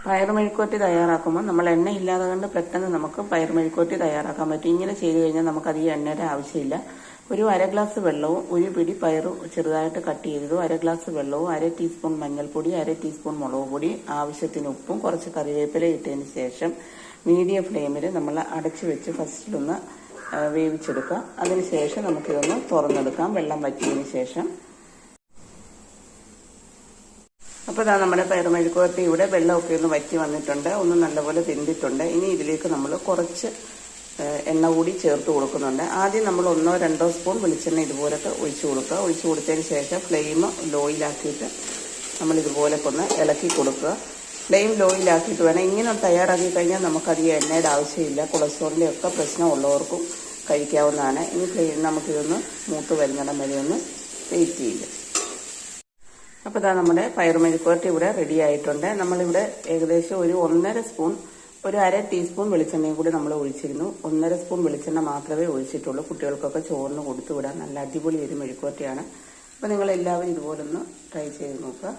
പയർ മെഴുക്കുവരട്ടി തയ്യാറാക്കുമ്പോൾ നമ്മൾ എണ്ണ ഇല്ലാതെ കൊണ്ട് പെട്ടെന്ന് നമുക്ക് പയർ മെഴുക്കുവരട്ടി തയ്യാറാക്കാൻ പറ്റും. ഇങ്ങനെ ചെയ്ത് കഴിഞ്ഞാൽ നമുക്ക് അധികം എണ്ണയുടെ ആവശ്യമില്ല. ഒരു അര ഗ്ലാസ് വെള്ളവും ഒരു പിടി പയറും ചെറുതായിട്ട് കട്ട് ചെയ്തതും, അര ഗ്ലാസ് വെള്ളവും, അര ടീസ്പൂൺ മഞ്ഞൾപ്പൊടി, അര ടീസ്പൂൺ മുളക് പൊടി, ആവശ്യത്തിന് ഉപ്പും, കുറച്ച് കറിവേപ്പില ഇട്ടതിന് ശേഷം മീഡിയം ഫ്ലെയിമിൽ നമ്മൾ അടച്ചു വെച്ച് ഫസ്റ്റിലൊന്ന് വേവിച്ചെടുക്കാം. അതിനുശേഷം നമുക്കിതൊന്ന് തുറന്നെടുക്കാം വെള്ളം വറ്റിയതിന് ശേഷം. അപ്പോൾ ഇതാ നമ്മുടെ പയർ മെഴുക്കുവരട്ടി ഇവിടെ വെള്ളമൊക്കെ ഒന്ന് വറ്റി വന്നിട്ടുണ്ട്, ഒന്ന് നല്ലപോലെ വെന്തിട്ടുണ്ട്. ഇനി ഇതിലേക്ക് നമ്മൾ കുറച്ച് എണ്ണ കൂടി ചേർത്ത് കൊടുക്കുന്നുണ്ട്. ആദ്യം നമ്മൾ 1-2 സ്പൂൺ വെളിച്ചെണ്ണ ഇതുപോലൊക്കെ ഒഴിച്ചു കൊടുക്കുക. ഒഴിച്ചു കൊടുത്തതിന് ശേഷം ഫ്ലെയിം ലോയിലാക്കിയിട്ട് നമ്മൾ ഇതുപോലൊക്കെ ഒന്ന് ഇളക്കി കൊടുക്കുക. ഫ്ലെയിം ലോയിലാക്കിയിട്ട് വേണം. ഇങ്ങനെ തയ്യാറാക്കി കഴിഞ്ഞാൽ നമുക്കധികം എണ്ണയുടെ ആവശ്യമില്ല. കൊളസ്ട്രോളിൻ്റെ ഒക്കെ പ്രശ്നമുള്ളവർക്കും കഴിക്കാവുന്നതാണ്. ഇനി നമുക്കിതൊന്ന് മൂത്ത് വരുന്നിടം വരെ ഒന്ന് വെയിറ്റ് ചെയ്യുക. അപ്പോൾ ഇതാ നമ്മുടെ പയർ മെഴുക്കുവരട്ടി ഇവിടെ റെഡി ആയിട്ടുണ്ട്. നമ്മളിവിടെ ഏകദേശം ഒരു 1.5 സ്പൂൺ, ഒരു അര ടീസ്പൂൺ വെളിച്ചെണ്ണയും കൂടി നമ്മൾ ഒഴിച്ചിരുന്നു. 1.5 സ്പൂൺ വെളിച്ചെണ്ണ മാത്രമേ ഒഴിച്ചിട്ടുള്ളൂ. കുട്ടികൾക്കൊക്കെ ചോറിന് കൊടുത്തു വിടാൻ നല്ല അടിപൊളി ഒരു മെഴുക്കുവരട്ടിയാണ്. അപ്പോൾ നിങ്ങളെല്ലാവരും ഇതുപോലൊന്ന് ട്രൈ ചെയ്ത് നോക്കുക.